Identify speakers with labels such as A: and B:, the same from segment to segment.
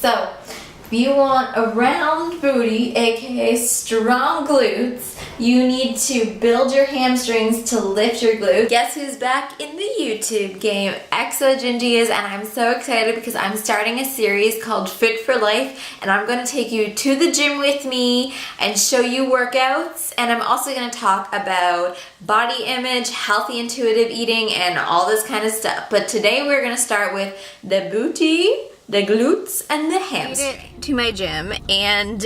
A: So, if you want a round booty, aka strong glutes, you need to build your hamstrings to lift your glutes. Guess who's back in the YouTube game? Exo Gingy is, and I'm so excited because I'm starting a series called Fit for Life, and I'm going to take you to the gym with me and show you workouts, and I'm also going to talk about body image, healthy intuitive eating, and all this kind of stuff. But today we're going to start with the booty, the glutes, and the hamstrings. To my gym, and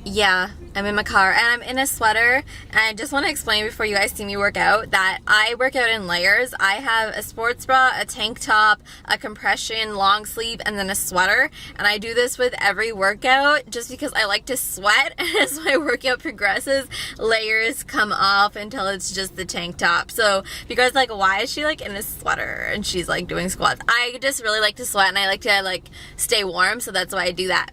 A: yeah, I'm in my car and I'm in a sweater, and I just want to explain before you guys see me work out that I work out in layers. I have a sports bra, a tank top, a compression long sleeve, and then a sweater, and I do this with every workout just because I like to sweat, and as my workout progresses, layers come off until it's just the tank top. So if you guys like, why is she like in a sweater and she's like doing squats? I just really like to sweat, and I like to like stay warm, so that's why I do that.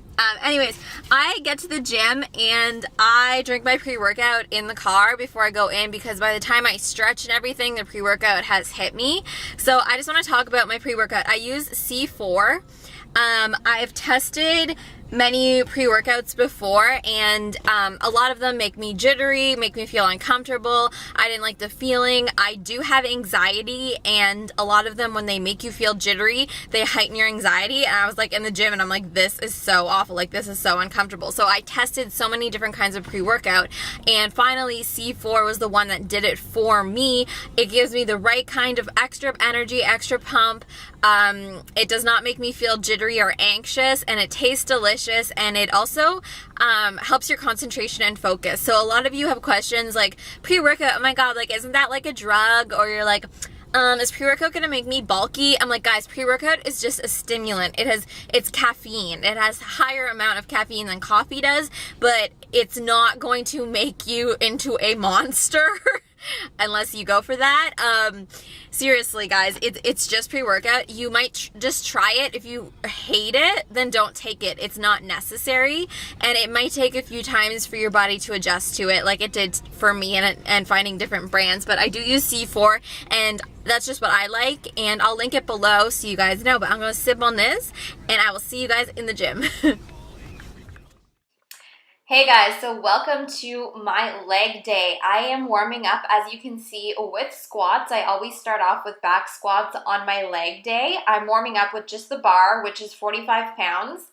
A: Anyways, I get to the gym and I drink my pre-workout in the car before I go in, because by the time I stretch and everything, the pre-workout has hit me. So I just want to talk about my pre-workout. I use C4. I've tested many pre-workouts before, and a lot of them make me jittery, make me feel uncomfortable. I didn't like the feeling. I do have anxiety, and a lot of them, when they make you feel jittery, they heighten your anxiety. And I was like in the gym and I'm like, this is so awful, like this is so uncomfortable. So I tested so many different kinds of pre-workout, and finally C4 was the one that did it for me. It gives me the right kind of extra energy, extra pump. It does not make me feel jittery or anxious, and it tastes delicious, and it also helps your concentration and focus. So a lot of you have questions like, pre-workout, oh my god, like isn't that like a drug? Or you're like, is pre-workout gonna make me bulky? I'm like, guys, pre-workout is just a stimulant. It's caffeine. It has a higher amount of caffeine than coffee does, but it's not going to make you into a monster unless you go for that. Seriously, guys, it's just pre-workout. You might just try it. If you hate it, then don't take it. It's not necessary, and it might take a few times for your body to adjust to it, like it did for me, and finding different brands. But I do use C4, and that's just what I like, and I'll link it below so you guys know. But I'm going to sip on this, and I will see you guys in the gym. Hey guys, so welcome to my leg day. I am warming up, as you can see, with squats. I always start off with back squats on my leg day. I'm warming up with just the bar, which is 45 pounds.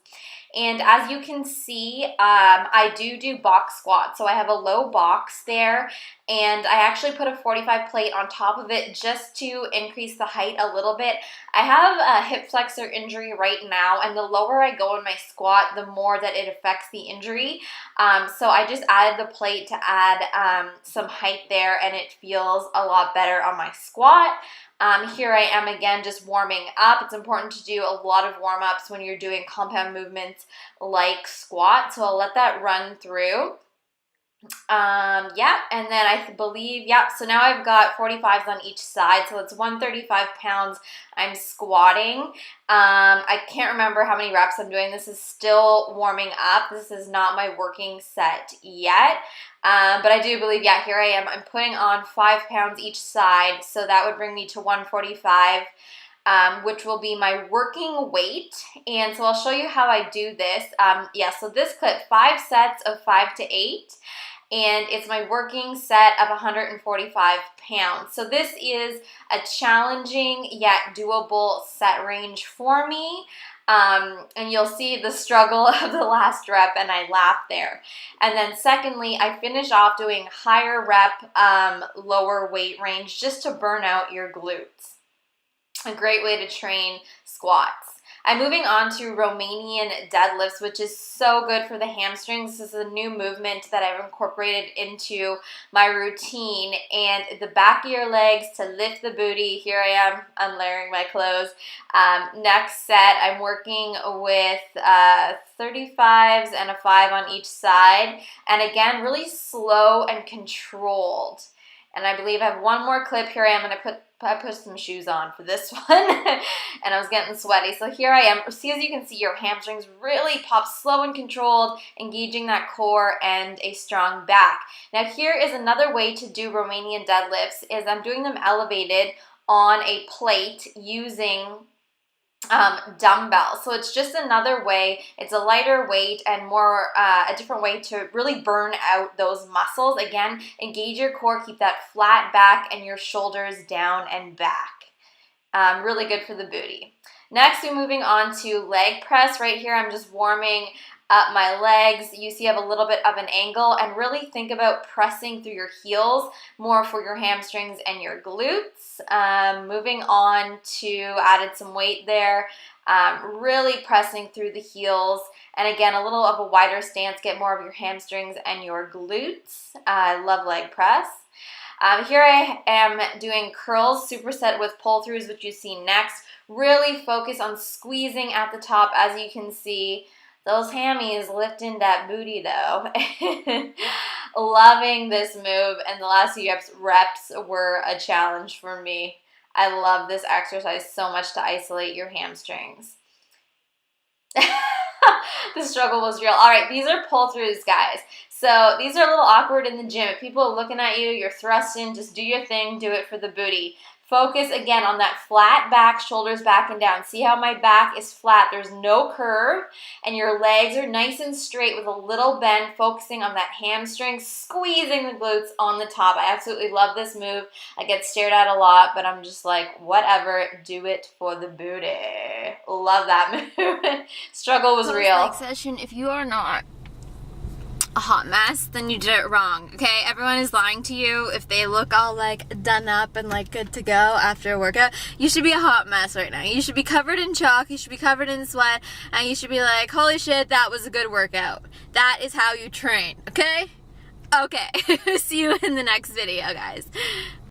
A: And as you can see, I do box squats. So I have a low box there, and I actually put a 45 plate on top of it just to increase the height a little bit. I have a hip flexor injury right now, and the lower I go in my squat, the more that it affects the injury. So I just added the plate to add some height there, and it feels a lot better on my squat. Here I am again just warming up. It's important to do a lot of warm-ups when you're doing compound movements like squat, so I'll let that run through. Yeah, and then I believe, yeah, so now I've got 45s on each side, so it's 135 pounds I'm squatting. I can't remember how many reps I'm doing. This is still warming up. This is not my working set yet. But I do believe, yeah, here I am. I'm putting on 5 pounds each side, so that would bring me to 145, which will be my working weight. And so I'll show you how I do this. Yeah, so this clip, 5 sets of 5 to 8, and it's my working set of 145 pounds. So this is a challenging yet doable set range for me. And you'll see the struggle of the last rep, and I laugh there. And then secondly, I finish off doing higher rep, lower weight range just to burn out your glutes. A great way to train squats. I'm moving on to Romanian deadlifts, which is so good for the hamstrings. This is a new movement that I've incorporated into my routine. And the back of your legs to lift the booty. Here I am unlayering my clothes. Next set, I'm working with 35s and a 5 on each side. And again, really slow and controlled. And I believe I have one more clip. Here I am, and I put some shoes on for this one, and I was getting sweaty. So here I am. See, as you can see, your hamstrings really pop slow and controlled, engaging that core and a strong back. Now here is another way to do Romanian deadlifts, is I'm doing them elevated on a plate using dumbbells. So it's just another way, it's a lighter weight and more, a different way to really burn out those muscles. Again, engage your core, keep that flat back and your shoulders down and back. Really good for the booty. Next, we're moving on to leg press. Right here, I'm just warming up my legs. You see I have a little bit of an angle, and really think about pressing through your heels more for your hamstrings and your glutes. Moving on to added some weight there. Really pressing through the heels, and again a little of a wider stance, get more of your hamstrings and your glutes. I love leg press. Here I am doing curls, superset with pull-throughs, which you see next. Really focus on squeezing at the top. As you can see, those hammies lifting that booty though. Loving this move, and the last few reps were a challenge for me. I love this exercise so much to isolate your hamstrings. The struggle was real. All right, these are pull-throughs, guys. So these are a little awkward in the gym. If people are looking at you, you're thrusting, just do your thing, do it for the booty. Focus again on that flat back, shoulders back and down. See how my back is flat, there's no curve, and your legs are nice and straight with a little bend, focusing on that hamstring, squeezing the glutes on the top. I absolutely love this move. I get stared at a lot, but I'm just like, whatever, do it for the booty. Love that move. Struggle was real.
B: Leg session, if you are not a hot mess, then you did it wrong, okay? Everyone is lying to you if they look all like done up and like good to go after a workout. You should be a hot mess right now. You should be covered in chalk, you should be covered in sweat, and you should be like, holy shit, that was a good workout. That is how you train, okay? Okay. See you in the next video, guys.